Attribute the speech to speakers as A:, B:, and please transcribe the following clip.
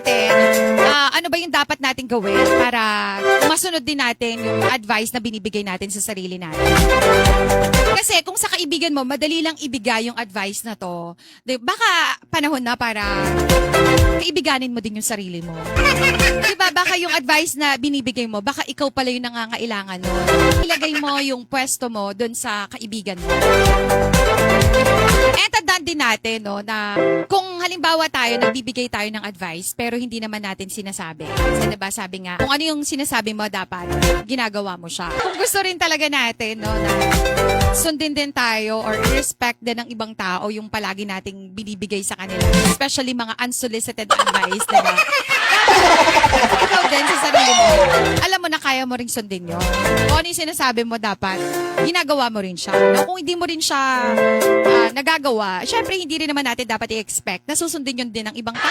A: natin, ano ba yung dapat nating gawin para masunod din natin yung advice na binibigay natin sa sarili natin. Kasi kung sa kaibigan mo, madali lang ibigay yung advice na to, baka panahon na para kaibiganin mo din yung sarili mo. Diba? Baka yung advice na binibigay mo, baka ikaw pala yung nangangailangan mo. Ilagay mo yung pwesto mo dun sa kaibigan mo. And tandaan din natin, no, na kung halimbawa tayo, nagbibigay tayo ng advice, pero hindi naman natin sinasabi. Kasi diba, sabi nga, kung ano yung sinasabi mo, dapat ginagawa mo siya. Kung gusto rin talaga natin, no, na sundin din tayo or respect din ng ibang tao yung palagi nating binibigay sa kanila. Especially mga unsolicited advice, diba? Ikaw din sa sarili mo, alam mo na kaya mo rin sundin yun. Kung ano yung sinasabi mo, dapat ginagawa mo rin siya. No? Kung hindi mo rin siya nagagawa, syempre hindi rin naman natin dapat i-expect na susundin yun din ng ibang tao.